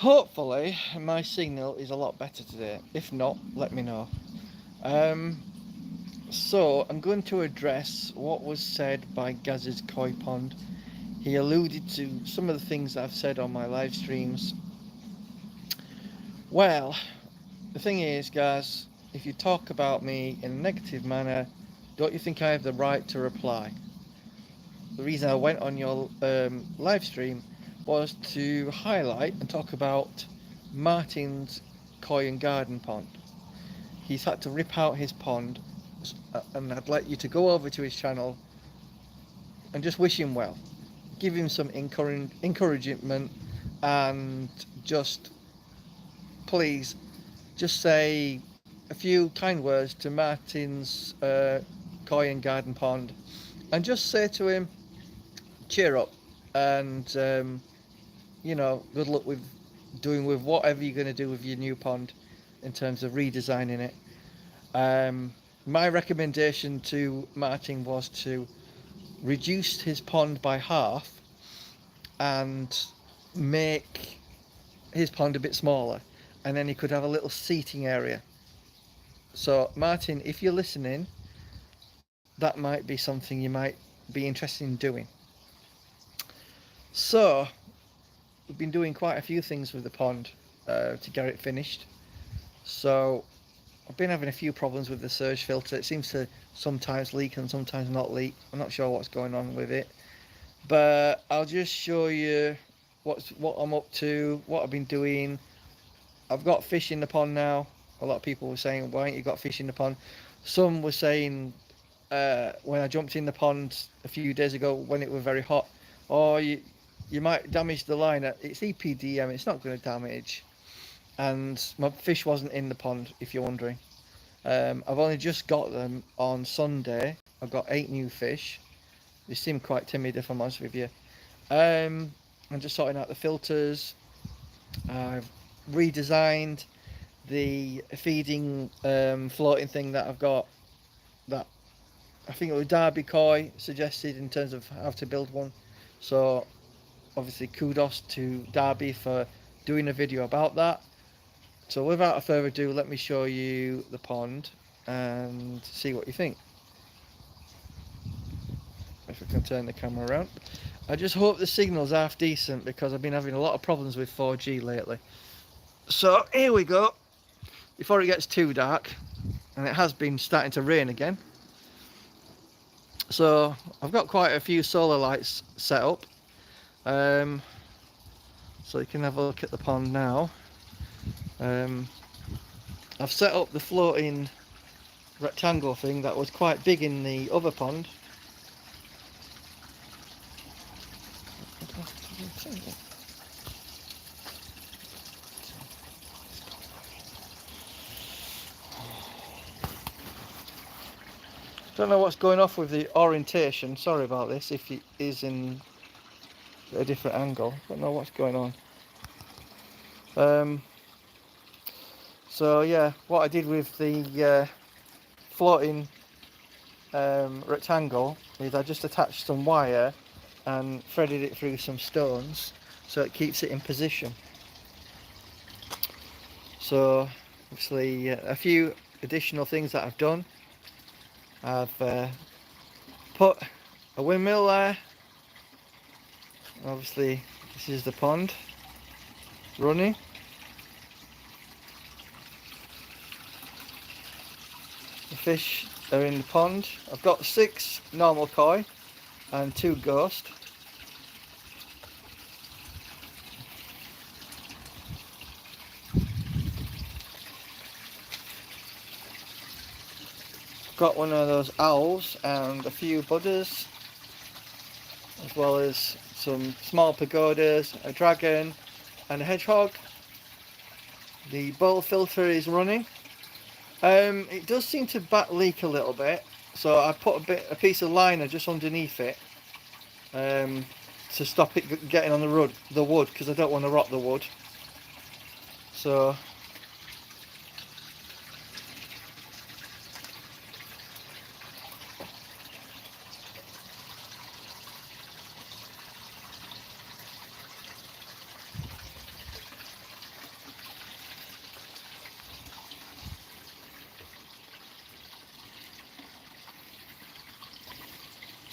Hopefully, my signal is a lot better today. If not, let me know. Um, so, I'm going to address what was said by Gaz's Koi Pond. He alluded to some of the things I've said on my live streams. Well, the thing is, guys, if you talk about me in a negative manner, don't you think I have the right to reply? The reason I went on your live stream was to highlight and talk about Martin's koi and garden pond. He's had to rip out his pond, and I'd like you to go over to his channel and just wish him well. Give him some encouragement, and just please just say a few kind words to Martin's koi and garden pond, and just say to him, cheer up, and good luck with doing with whatever you're going to do with your new pond in terms of redesigning it. My recommendation to Martin was to reduce his pond by half and make his pond a bit smaller, and then he could have a little seating area. So, Martin, if you're listening, that might be something you might be interested in doing. So, we've been doing quite a few things with the pond to get it finished. So, I've been having a few problems with the surge filter. It seems to sometimes leak and sometimes not leak. I'm not sure what's going on with it, but I'll just show you what I'm up to, what I've been doing. I've got fish in the pond now. A lot of people were saying, "Why ain't you got fish in the pond?" Some were saying when I jumped in the pond a few days ago when it was very hot, "Oh, you might damage the liner." It's EPDM. It's not going to damage. And my fish wasn't in the pond, if you're wondering. I've only just got them on Sunday. I've got 8 new fish. They seem quite timid, if I'm honest with you. I'm just sorting out the filters. I've redesigned the feeding floating thing that I've got. That I think it was Derby Koi suggested in terms of how to build one. So obviously kudos to Derby for doing a video about that. So without further ado, let me show you the pond and see what you think. If I can turn the camera around. I just hope the signal's half decent because I've been having a lot of problems with 4G lately. So here we go. Before it gets too dark, and it has been starting to rain again. So I've got quite a few solar lights set up. So you can have a look at the pond now. I've set up the floating rectangle thing that was quite big in the other pond. Don't know what's going off with the orientation. Sorry about this if it is in a different angle. Don't know what's going on. So yeah, what I did with the floating rectangle is I just attached some wire and threaded it through some stones so it keeps it in position. So obviously a few additional things that I've done. I've put a windmill there. Obviously this is the pond running. The fish are in the pond. I've got 6 normal koi and 2 ghost. Got one of those owls and a few budders, as well as some small pagodas, a dragon and a hedgehog. The bowl filter is running. It does seem to back leak a little bit, so I put a piece of liner just underneath it to stop it getting on the wood, because I don't want to rot the wood. So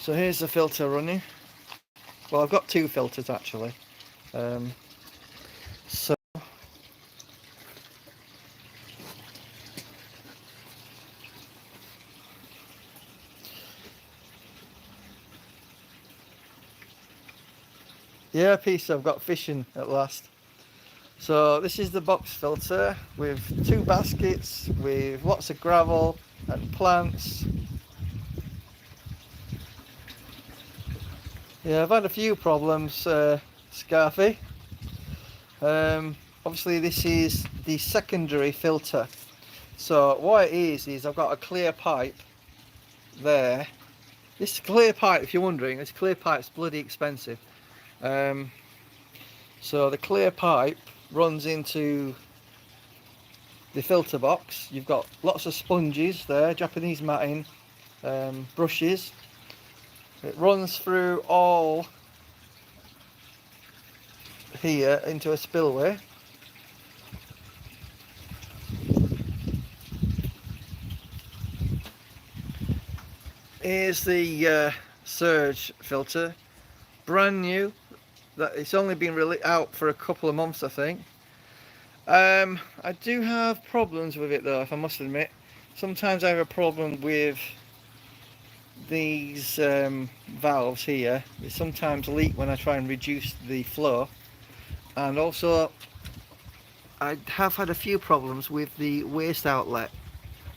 So here's the filter running. Well, I've got two filters actually. So yeah, peace, I've got fishing at last. So this is the box filter with two baskets with lots of gravel and plants. Yeah, I've had a few problems, Scarfy. Obviously this is the secondary filter. So what it is I've got a clear pipe there. This clear pipe, if you're wondering, this clear pipe's bloody expensive. So the clear pipe runs into the filter box. You've got lots of sponges there, Japanese matting, brushes. It runs through all here into a spillway. Here's the surge filter, brand new. That it's only been really out for a couple of months, I think. I do have problems with it though, if I must admit. Sometimes I have a problem with these valves here. They sometimes leak when I try and reduce the flow, and also I have had a few problems with the waste outlet.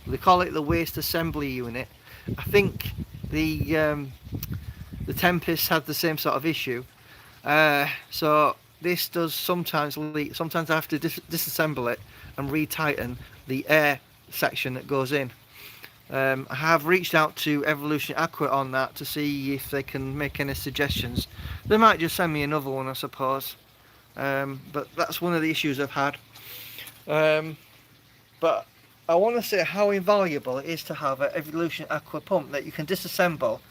They call it the waste assembly unit. I think the Tempest had the same sort of issue. So this does sometimes leak. Sometimes I have to disassemble it and retighten the air section that goes in. I have reached out to Evolution Aqua on that to see if they can make any suggestions. They might just send me another one, I suppose. But that's one of the issues I've had. But I want to say how invaluable it is to have an Evolution Aqua pump that you can disassemble,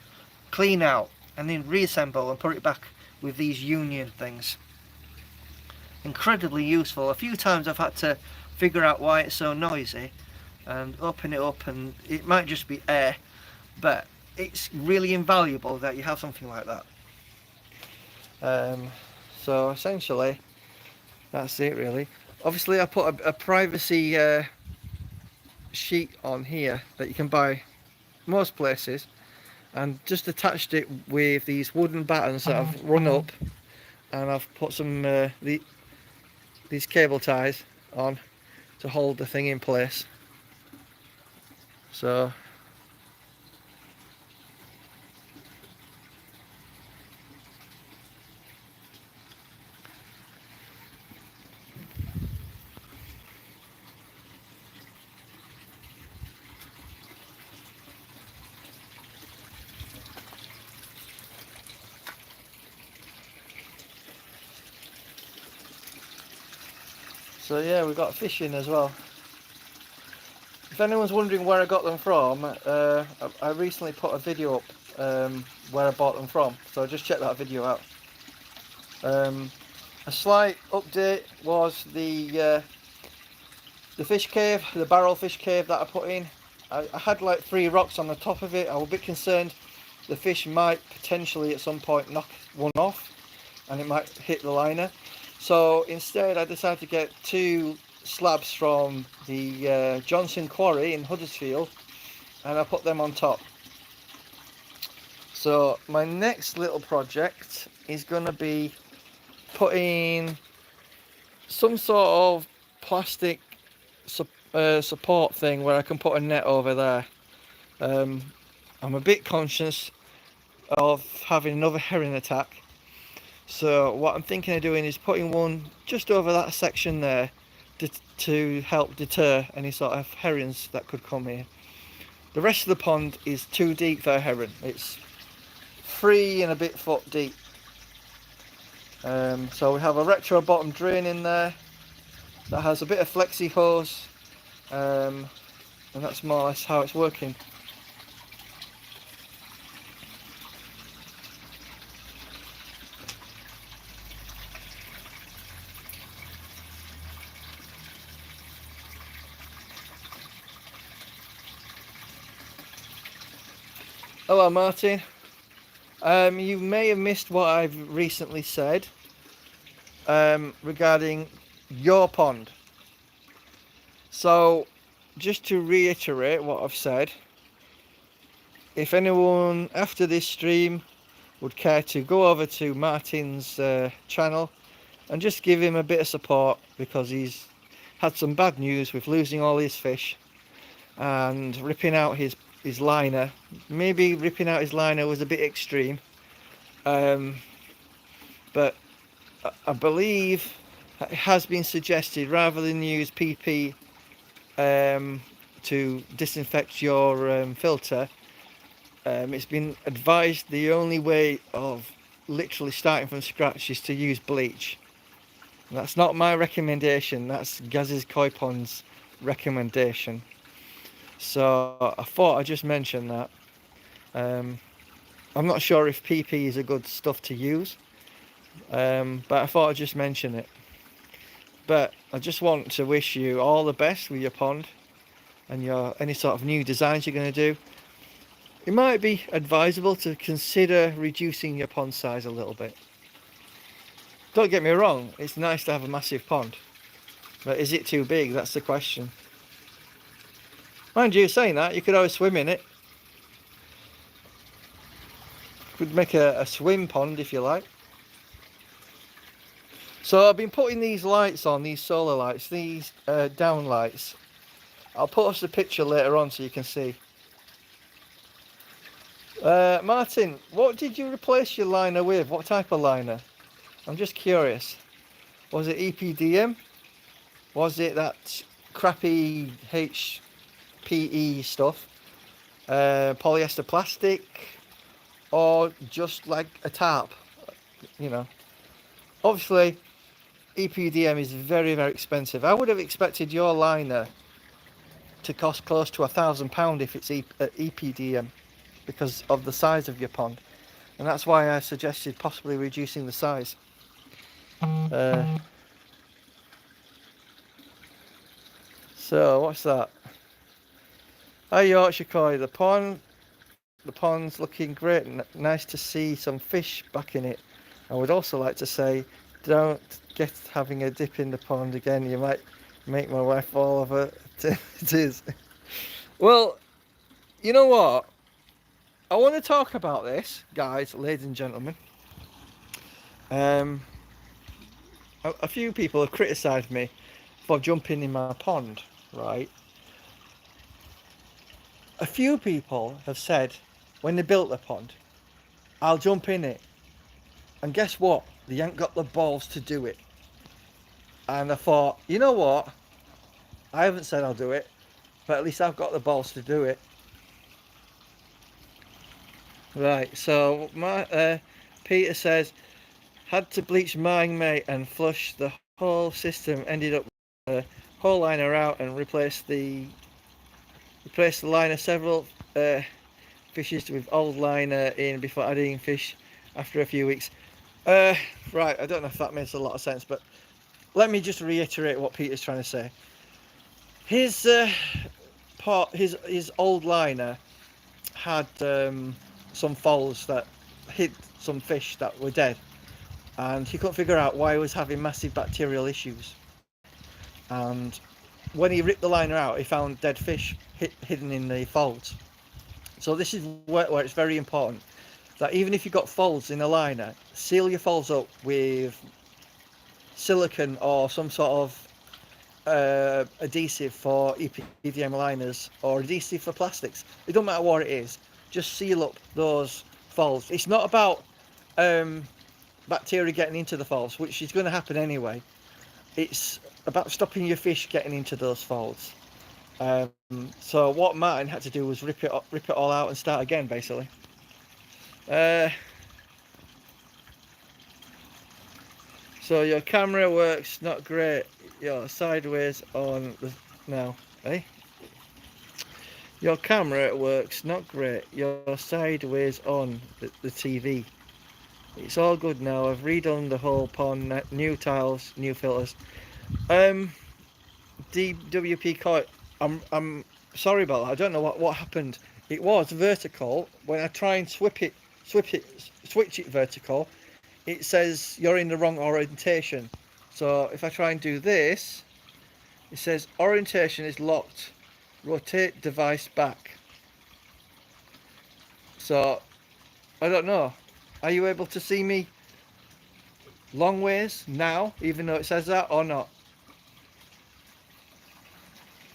clean out, and then reassemble and put it back with these union things. Incredibly useful. A few times I've had to figure out why it's so noisy and open it up, and it might just be air, but it's really invaluable that you have something like that. So essentially that's it really. Obviously I put a privacy sheet on here that you can buy most places, and just attached it with these wooden battens that I've run up, and I've put some these cable ties on to hold the thing in place. So yeah, we've got fishing as well. If anyone's wondering where I got them from, I recently put a video up where I bought them from, so just check that video out. A slight update was the fish cave, the barrel fish cave that I put in. I had like 3 rocks on the top of it. I was a bit concerned the fish might potentially at some point knock one off and it might hit the liner. So instead I decided to get 2 slabs from the Johnson Quarry in Huddersfield, and I put them on top. So my next little project is going to be putting some sort of plastic support thing where I can put a net over there. I'm a bit conscious of having another herring attack, so what I'm thinking of doing is putting one just over that section there to help deter any sort of herons that could come here. The rest of the pond is too deep for a heron. It's 3 and a bit foot deep. So we have a retro bottom drain in there that has a bit of flexi hose, and that's more or less how it's working. Hello Martin. You may have missed what I've recently said regarding your pond. So, just to reiterate what I've said, if anyone after this stream would care to go over to Martin's channel and just give him a bit of support, because he's had some bad news with losing all his fish and ripping out his liner. Maybe ripping out his liner was a bit extreme, but I believe it has been suggested, rather than use PP to disinfect your filter, it's been advised the only way of literally starting from scratch is to use bleach. And that's not my recommendation, that's Gaz's Koi Pond's recommendation. So I thought I'd just mention that. I'm not sure if PP is a good stuff to use, but I thought I'd just mention it. But I just want to wish you all the best with your pond and your any sort of new designs you're going to do. It might be advisable to consider reducing your pond size a little bit. Don't get me wrong, it's nice to have a massive pond, but is it too big? That's the question. Mind you, saying that, you could always swim in it. Could make a swim pond if you like. So I've been putting these lights on, these solar lights, these down lights. I'll post a picture later on so you can see. Martin, what did you replace your liner with? What type of liner? I'm just curious. Was it EPDM? Was it that crappy HPE stuff? Polyester plastic? Or just like a tarp? You know. Obviously, EPDM is very, very expensive. I would have expected your liner to cost close to £1,000 if it's EPDM, because of the size of your pond, and that's why I suggested possibly reducing the size. So what's that? Hi Yorkshire Koi, the pond's looking great. Nice to see some fish back in it. I would also like to say, don't get having a dip in the pond again. You might make my wife fall over. It is. Well, you know what? I want to talk about this, guys, ladies and gentlemen. A few people have criticised me for jumping in my pond, right? A few people have said, when they built the pond, I'll jump in it. And guess what? They ain't got the balls to do it. And I thought, you know what? I haven't said I'll do it, but at least I've got the balls to do it. Right, so Peter says, had to bleach mine, mate, and flush the whole system. Ended up with the whole liner out and replaced the liner several fishes with old liner in before adding fish after a few weeks. Right, I don't know if that makes a lot of sense, but let me just reiterate what Peter's trying to say. His old liner had some foals that hid some fish that were dead, and he couldn't figure out why he was having massive bacterial issues. And when he ripped the liner out, he found dead fish hidden in the folds. So this is where it's very important that even if you've got folds in a liner, seal your folds up with silicone or some sort of adhesive for EPDM liners, or adhesive for plastics. It don't matter what it is, just seal up those folds. It's not about bacteria getting into the folds, which is going to happen anyway. It's about stopping your fish getting into those folds. So what Martin had to do was rip it all out and start again, basically. So your camera works not great. You're sideways on the now, eh? Your camera works not great. You're sideways on the TV. It's all good now. I've redone the whole pond, new tiles, new filters. DWP Koi, I'm sorry about that. I don't know what happened. It was vertical. When I try and switch it vertical, it says you're in the wrong orientation. So if I try and do this, it says orientation is locked. Rotate device back. So I don't know. Are you able to see me long ways now, even though it says that, or not?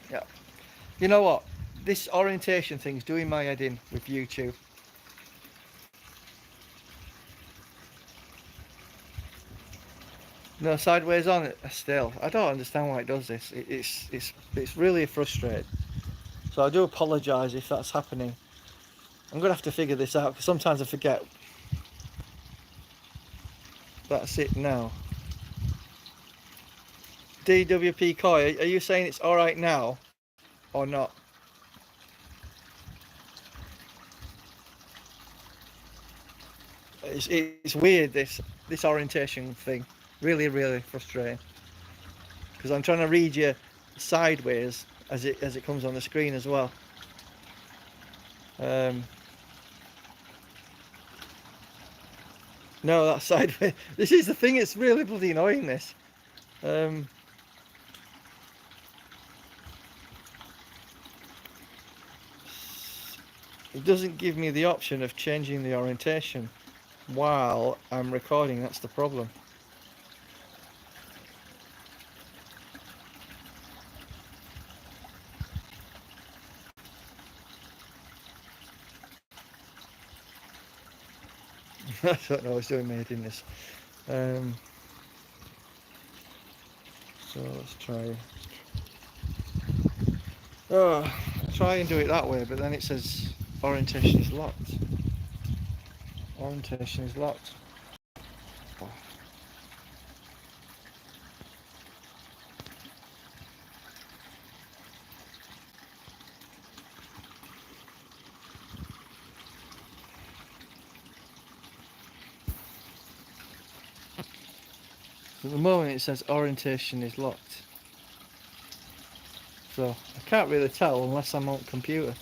Yeah. You know what? This orientation thing's doing my head in with YouTube. No, sideways on it still. I don't understand why it does this. It's really frustrating. So I do apologise if that's happening. I'm gonna have to figure this out because sometimes I forget. That's it now. DWP Koi, are you saying it's all right now, or not? It's weird, this orientation thing. Really frustrating. Because I'm trying to read you sideways as it comes on the screen as well. No, that's sideways. This is the thing. It's really bloody annoying. This. It doesn't give me the option of changing the orientation while I'm recording. That's the problem. I don't know. I was doing made in this. So let's try. Oh, try and do it that way, but then it says orientation is locked. Orientation is locked. Oh. At the moment it says orientation is locked. So I can't really tell unless I'm on computer.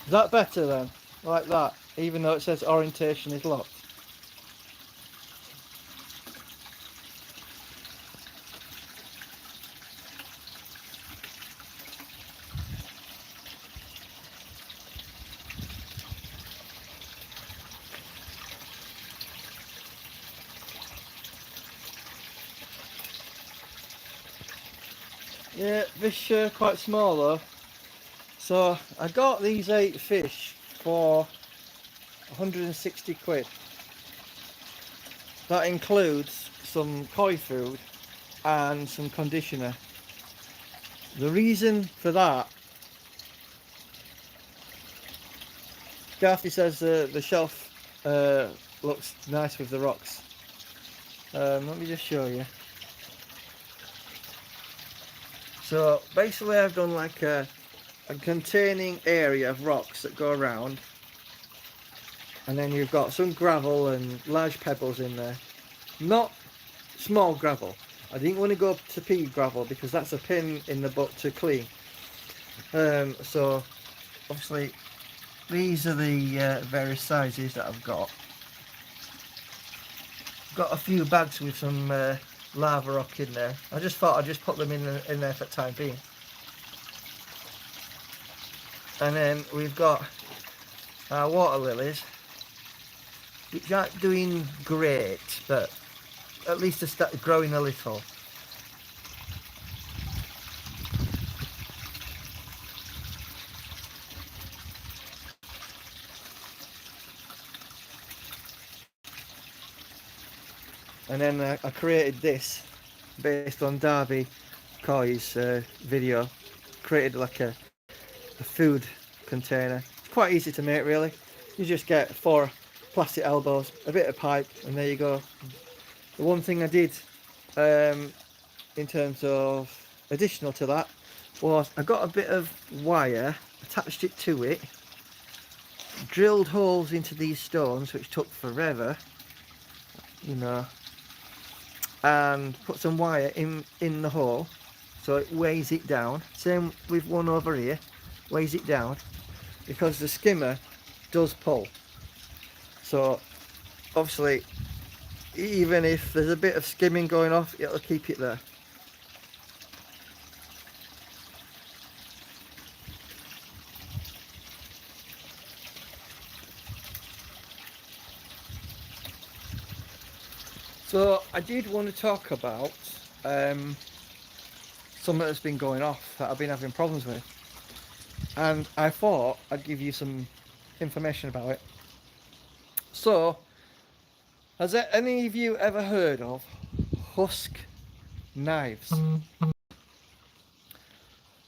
Is that better then? Like that, even though it says orientation is locked. Yeah, fish quite small though. So I got these 8 fish for 160 quid. That includes some koi food and some conditioner. The reason for that, Garthy says the shelf looks nice with the rocks. Let me just show you. So basically I've done like a containing area of rocks that go around, and then you've got some gravel and large pebbles in there. Not small gravel. I didn't want to go up to pea gravel because that's a pain in the butt to clean. So obviously these are the various sizes that I've got. Got a few bags with some lava rock in there. I just thought I'd just put them in there for the time being. And then we've got our water lilies, which aren't doing great, but at least they started growing a little. And then I created this based on Darby Koi's video, created like a food container. It's quite easy to make, really. You just get 4 plastic elbows, a bit of pipe, and there you go. The one thing I did in terms of additional to that was I got a bit of wire, attached it to it, drilled holes into these stones, which took forever, you know, and put some wire in the hole so it weighs it down. Same with one over here, weighs it down, because the skimmer does pull. So obviously, even if there's a bit of skimming going off, it'll keep it there. So I did want to talk about something that's been going off that I've been having problems with, and I thought I'd give you some information about it. So, has any of you ever heard of Husk knives?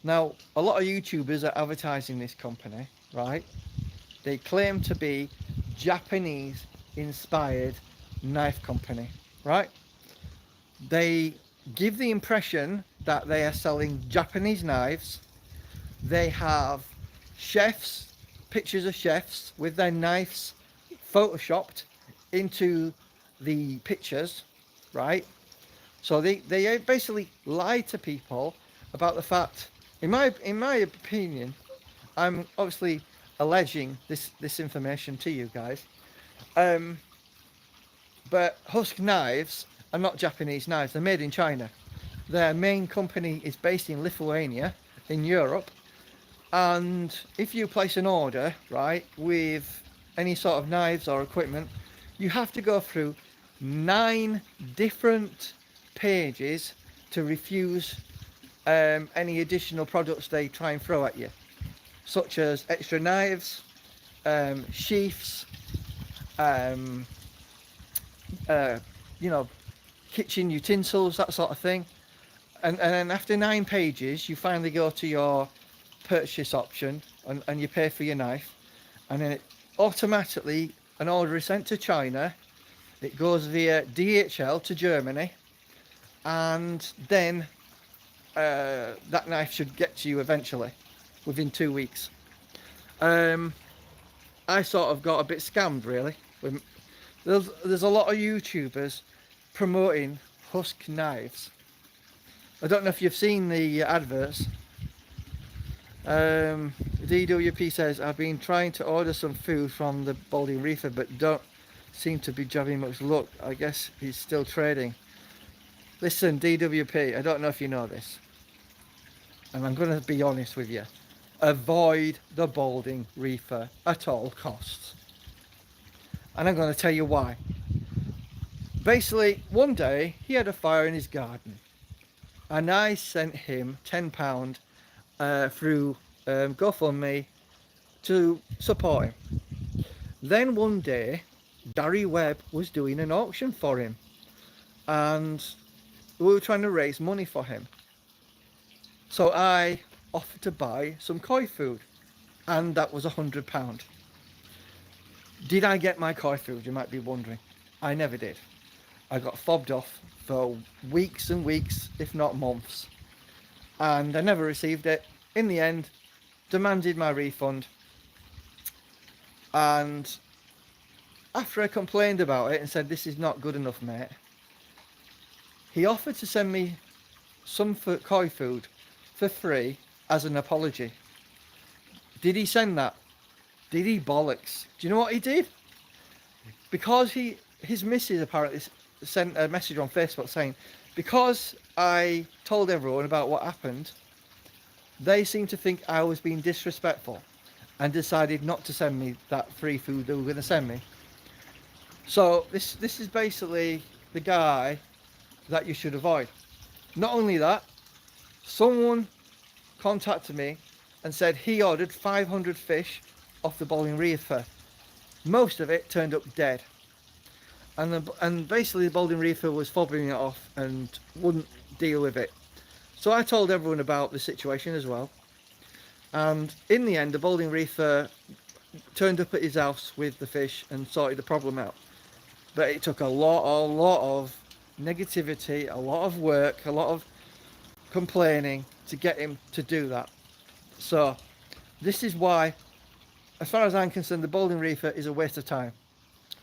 Now, a lot of YouTubers are advertising this company, right? They claim to be Japanese inspired knife company, right? They give the impression that they are selling Japanese knives. They have chefs, pictures of chefs with their knives photoshopped into the pictures, right? So they basically lie to people about the fact, in my opinion, I'm obviously alleging this information to you guys, but Husk knives are not Japanese knives. They're made in China. Their main company is based in Lithuania, in Europe. And if you place an order, right, with any sort of knives or equipment, you have to go through 9 different pages to refuse any additional products they try and throw at you, such as extra knives, sheaths, you know, kitchen utensils, that sort of thing. And then after 9 pages, you finally go to your purchase option and you pay for your knife, and then it automatically, an order is sent to China. It goes via DHL to Germany, and then that knife should get to you eventually within 2 weeks. I sort of got a bit scammed, really. There's a lot of YouTubers promoting Husk knives. I don't know if you've seen the adverts. DWP says, I've been trying to order some food from the Balding Reefer, but don't seem to be having much luck. I guess he's still trading. Listen, DWP, I don't know if you know this, and I'm going to be honest with you. Avoid the Balding Reefer at all costs. And I'm going to tell you why. Basically, one day he had a fire in his garden, and I sent him £10 through GoFundMe to support him. Then one day, Gary Webb was doing an auction for him, and we were trying to raise money for him. So I offered to buy some koi food, and that was £100. Did I get my koi food, you might be wondering? I never did. I got fobbed off for weeks and weeks, if not months, and I never received it. In the end, demanded my refund, and after I complained about it and said, this is not good enough, mate, he offered to send me some koi food for free as an apology. Did he send that? Did he bollocks? Do you know what he did? Because his missus apparently sent a message on Facebook saying, because I told everyone about what happened, they seemed to think I was being disrespectful and decided not to send me that free food they were going to send me. So this is basically the guy that you should avoid. Not only that, someone contacted me and said he ordered 500 fish off the Balding Reefer. Most of it turned up dead. And basically the Balding Reefer was fobbing it off and wouldn't deal with it. So I told everyone about the situation as well. And in the end, the balding reefer turned up at his house with the fish and sorted the problem out. But it took a lot of negativity, a lot of work, a lot of complaining to get him to do that. So this is why, as far as I'm concerned, the balding reefer is a waste of time.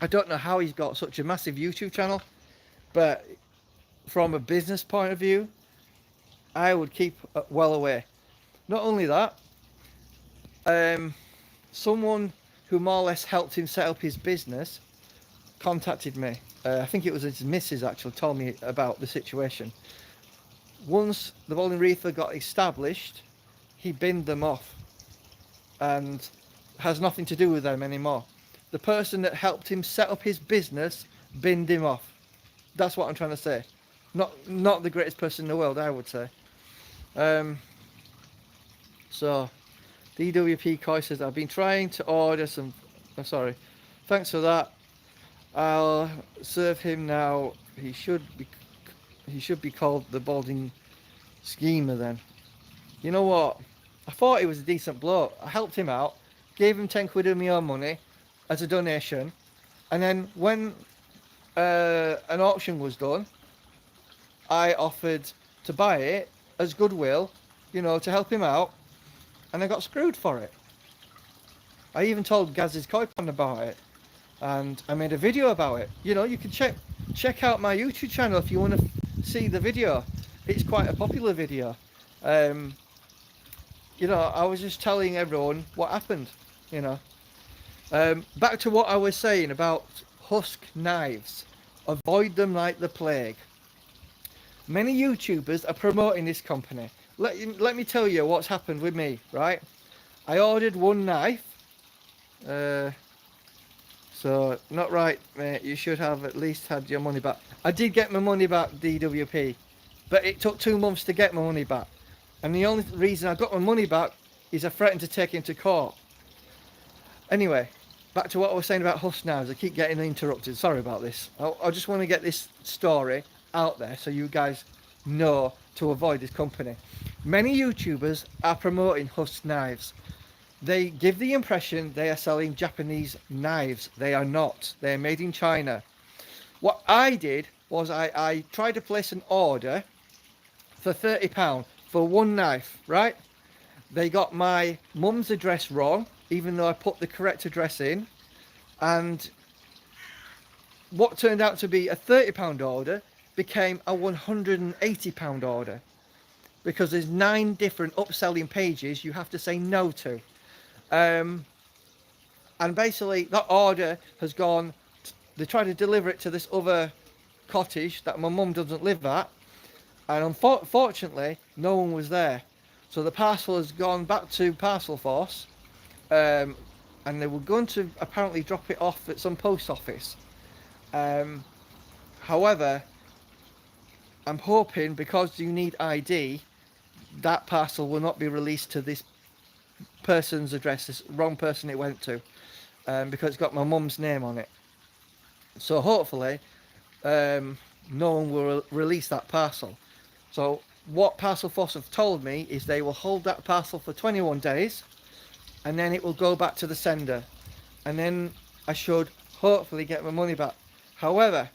I don't know how he's got such a massive YouTube channel, but from a business point of view, I would keep well away. Not only that, someone who more or less helped him set up his business contacted me. I think it was his missus actually told me about the situation. Once the bowling reefer got established, he binned them off and has nothing to do with them anymore. The person that helped him set up his business binned him off. That's what I'm trying to say. Not the greatest person in the world, I would say. So DWP Koi says, I've been trying to order some... Oh, sorry. Thanks for that. I'll serve him now. He should be called the balding schemer then. You know what? I thought he was a decent bloke. I helped him out, gave him 10 quid of my own money as a donation, and then when an auction was done, I offered to buy it as goodwill, you know, to help him out, and I got screwed for it. I even told Gaz's Koi Pond about it, and I made a video about it. You know, you can check out my YouTube channel if you want to see the video. It's quite a popular video. You know, I was just telling everyone what happened, you know. Back to what I was saying about husk knives. Avoid them like the plague. Many YouTubers are promoting this company. Let me tell you what's happened with me, right? I ordered one knife. So, not right, mate. You should have at least had your money back. I did get my money back, DWP. But it took 2 months to get my money back. And the only reason I got my money back is I threatened to take him to court. Anyway, back to what I was saying about husk knives. I keep getting interrupted. Sorry about this. I just want to get this story out there so you guys know to avoid this company. Many YouTubers are promoting husk knives. They give the impression they are selling Japanese knives. They are not. They are made in China. What I did was I tried to place an order for £30 for one knife, right? They got my mum's address wrong, even though I put the correct address in. And what turned out to be a £30 order became a £180 order. Because there's 9 different upselling pages you have to say no to. And basically that order has gone, they tried to deliver it to this other cottage that my mum doesn't live at. And unfortunately, no one was there. So the parcel has gone back to Parcel Force. And they were going to apparently drop it off at some post office. However, I'm hoping because you need ID, that parcel will not be released to this person's address, this wrong person it went to, because it's got my mum's name on it. So hopefully, no one will release that parcel. So what Parcel Force have told me is they will hold that parcel for 21 days and then it will go back to the sender. And then I should hopefully get my money back. However,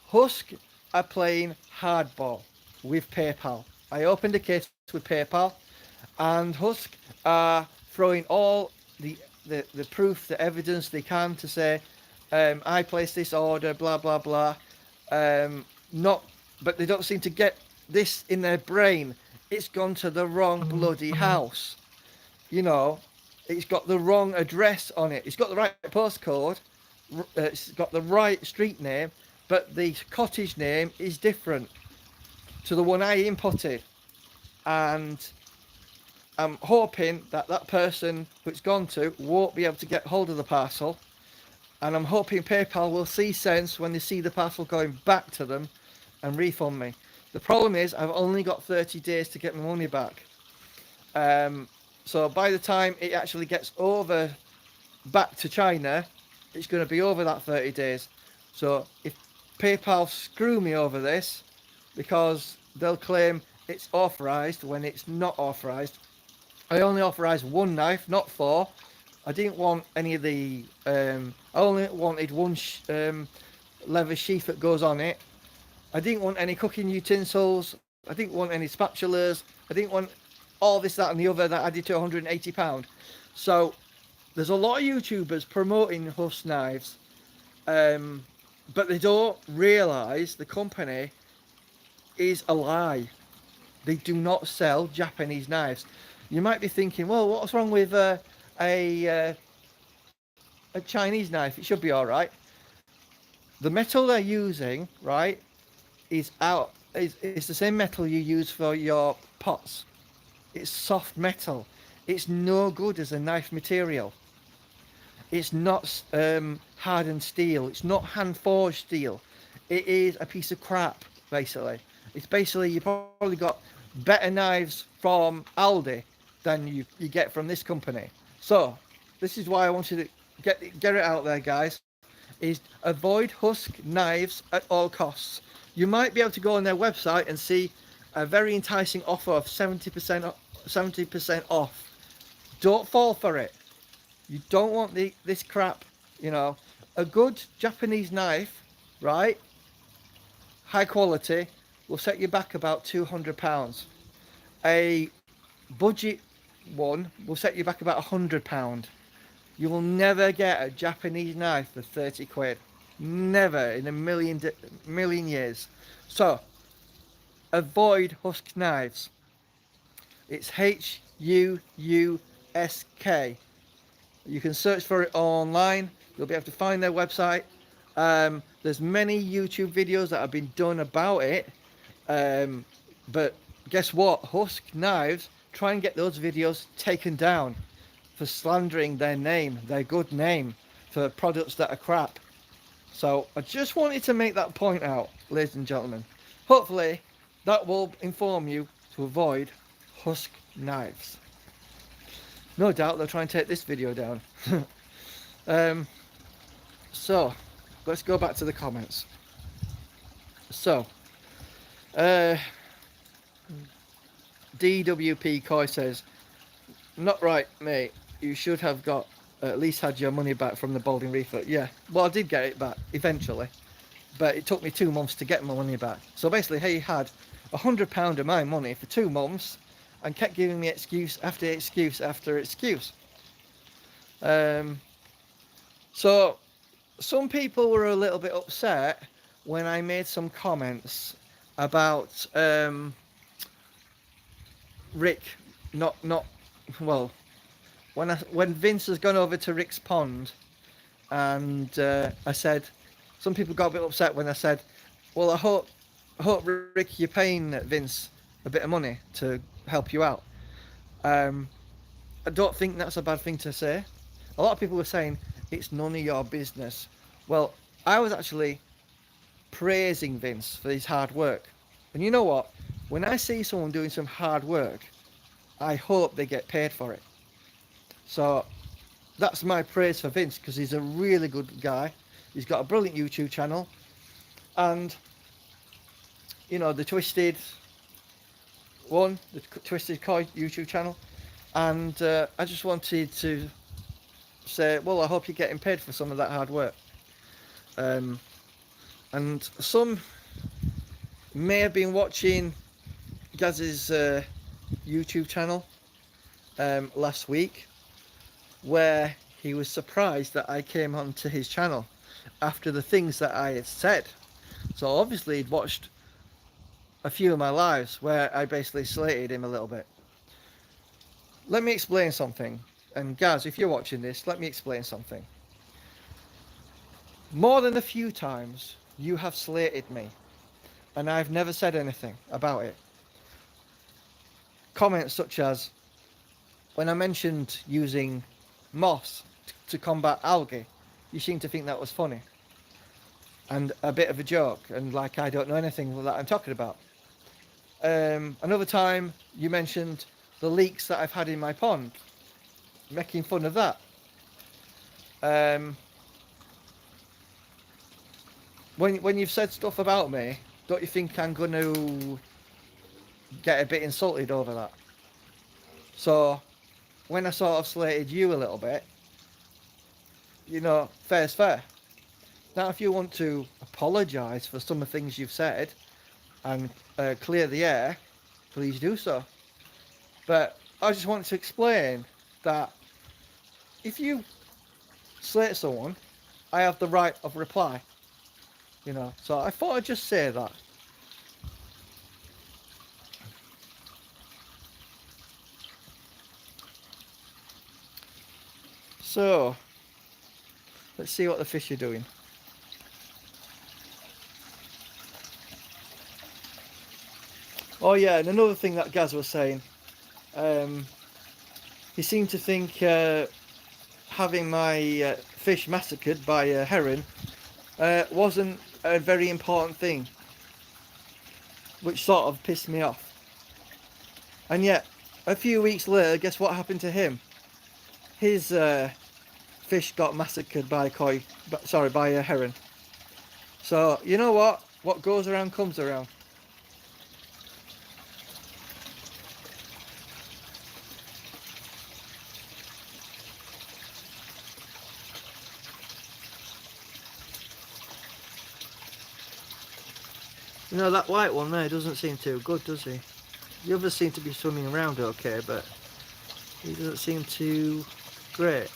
Husk are playing hardball with PayPal. I opened a case with PayPal and Husk are throwing all the proof, the evidence they can to say, I placed this order, blah, blah, blah. But they don't seem to get this in their brain. It's gone to the wrong bloody house. You know, it's got the wrong address on it. It's got the right postcode. It's got the right street name, but the cottage name is different to the one I inputted. And I'm hoping that that person who it's gone to won't be able to get hold of the parcel. And I'm hoping PayPal will see sense when they see the parcel going back to them and refund me. The problem is I've only got 30 days to get my money back. So by the time it actually gets over back to China, it's going to be over that 30 days. So if PayPal screw me over this, because they'll claim it's authorized when it's not authorized, I only authorised one knife, not four. I didn't want any of the. I only wanted one leather sheath that goes on it. I didn't want any cooking utensils. I didn't want any spatulas. I didn't want all this, that, and the other that added to £180. So there's a lot of YouTubers promoting Husk knives, but they don't realise the company is a lie. They do not sell Japanese knives. You might be thinking, well, what's wrong with a Chinese knife? It should be all right. The metal they're using, right, is the same metal you use for your pots. It's soft metal. It's no good as a knife material. It's not hardened steel. It's not hand forged steel. It is a piece of crap, basically. It's basically, you probably got better knives from Aldi than you get from this company. So this is why I wanted to get it out there, guys, is avoid Husk knives at all costs. You might be able to go on their website and see a very enticing offer of 70% off. Don't fall for it. You don't want this crap, you know. A good Japanese knife, right, high quality, will set you back about £200. A budget one will set you back about £100. You will never get a Japanese knife for 30 quid. Never in a million years. So, avoid Husk knives. It's Husk. You can search for it online. You'll be able to find their website. There's many YouTube videos that have been done about it. But guess what? Husk knives, try and get those videos taken down for slandering their name, their good name, for products that are crap. So I just wanted to make that point out, ladies and gentlemen. Hopefully that will inform you to avoid Husk knives. No doubt they'll try and take this video down. So let's go back to the comments. So DWP Koi says, not right, mate. You should have got at least had your money back from the Balding Reefer. Yeah, well, I did get it back eventually, but it took me 2 months to get my money back. So basically, he had £100 of my money for 2 months and kept giving me excuse after excuse after excuse. So some people were a little bit upset when I made some comments about Rick not well, when Vince has gone over to Rick's pond, and I said, some people got a bit upset when I said, well, I hope Rick, you're paying Vince a bit of money to help you out. I don't think that's a bad thing to say. A lot of people were saying it's none of your business. Well, I was actually praising Vince for his hard work. And you know what? When I see someone doing some hard work, I hope they get paid for it. So that's my praise for Vince, because he's a really good guy. He's got a brilliant YouTube channel, and you know, the Twisted Koi YouTube channel. And I just wanted to say, well, I hope you're getting paid for some of that hard work. And some may have been watching Gaz's YouTube channel last week, where he was surprised that I came onto his channel after the things that I had said. So obviously he'd watched a few of my lives where I basically slated him a little bit. Let me explain something. And Gaz, if you're watching this, let me explain something. More than a few times you have slated me, and I've never said anything about it. Comments such as, when I mentioned using moss to combat algae, you seem to think that was funny and a bit of a joke, and like I don't know anything that I'm talking about. Another time you mentioned the leaks that I've had in my pond, making fun of that. When you've said stuff about me, don't you think I'm going to get a bit insulted over that? So when I sort of slated you a little bit, you know, fair's fair. Now, if you want to apologise for some of the things you've said and clear the air, please do so. But I just want to explain that if you slate someone, I have the right of reply. You know, so I thought I'd just say that. So, let's see what the fish are doing. Oh yeah, and another thing that Gaz was saying, he seemed to think having my fish massacred by a heron wasn't a very important thing, which sort of pissed me off. And yet, a few weeks later, guess what happened to him? His fish got massacred by by a heron. So you know what? What goes around comes around. You know, that white one there doesn't seem too good, does he? The others seem to be swimming around okay, but he doesn't seem too great.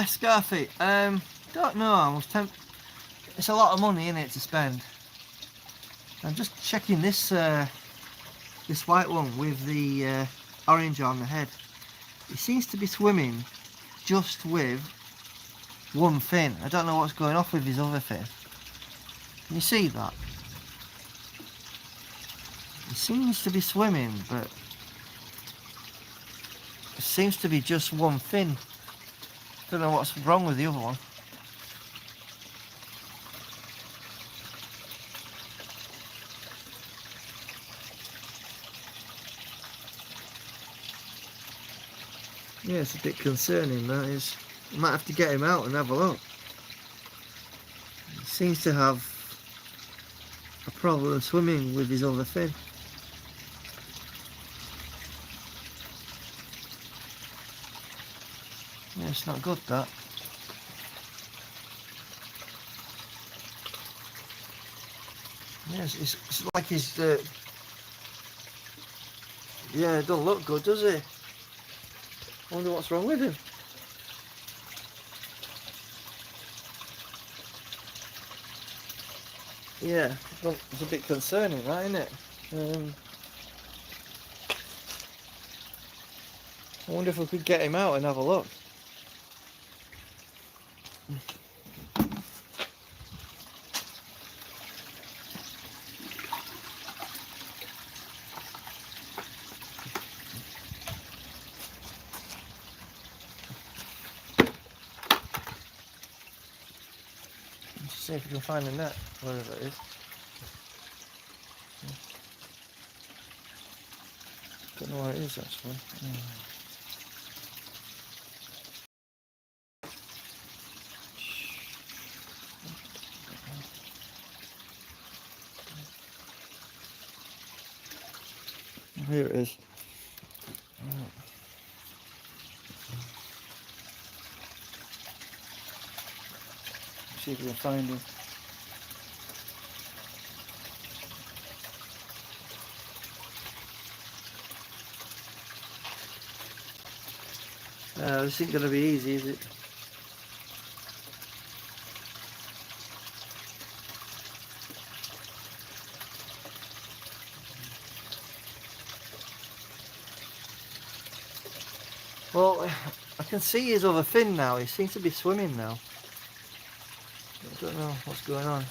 Scarfy, don't know, I was it's a lot of money in it to spend. I'm just checking this this white one with the orange on the head. He seems to be swimming just with one fin. I don't know what's going off with his other fin. Can you see that? He seems to be swimming, but it seems to be just one fin. Don't know what's wrong with the other one. Yeah, it's a bit concerning, that is. I might have to get him out and have a look. He seems to have a problem swimming with his other fin. Yeah, it's not good, that. Yeah, it's like he's... yeah, it don't look good, does it? I wonder what's wrong with him. Yeah, it's a bit concerning, that, isn't it? I wonder if we could get him out and have a look. Let's see if we can find a net, wherever it is. Don't know where it is actually. Here it is. See if we can find him. This isn't going to be easy, is it? Well, I can see his other fin now. He seems to be swimming now. I don't know what's going on.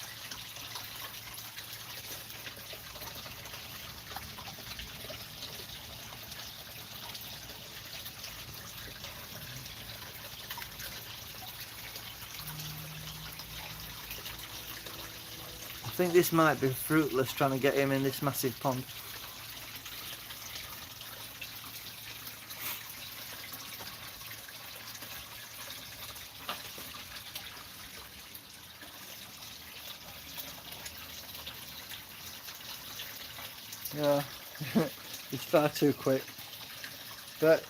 I think this might be fruitless trying to get him in this massive pond. Yeah, it's far too quick. But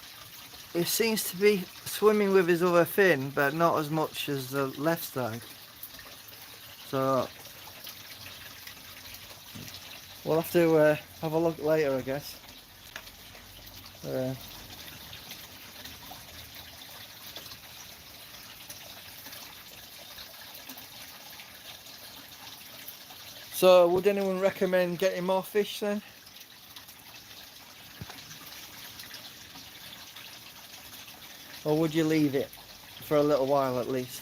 he seems to be swimming with his other fin, but not as much as the left side. So we'll have to have a look later, I guess. Uh, so would anyone recommend getting more fish then? Or would you leave it for a little while at least?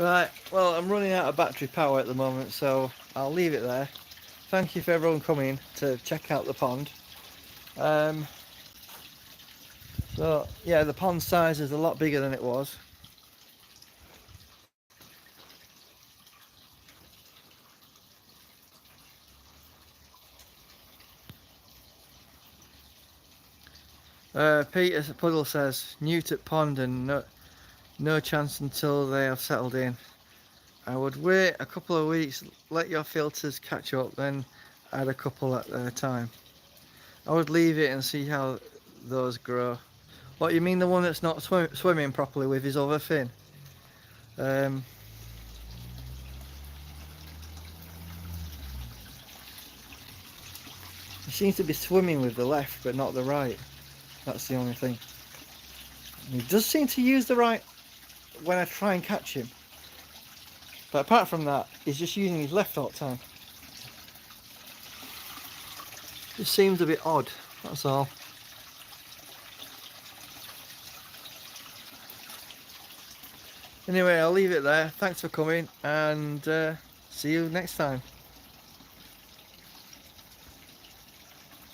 Right, well I'm running out of battery power at the moment, so I'll leave it there. Thank you for everyone coming to check out the pond. So yeah, the pond size is a lot bigger than it was. Peter Puddle says, Newt at pond and no chance until they have settled in. I would wait a couple of weeks, let your filters catch up, then add a couple at a time. I would leave it and see how those grow. What, you mean the one that's not swimming properly with his other fin? Um, he seems to be swimming with the left but not the right. That's the only thing. He does seem to use the right when I try and catch him. But apart from that, he's just using his left all the time. It seems a bit odd, that's all. Anyway, I'll leave it there. Thanks for coming and see you next time.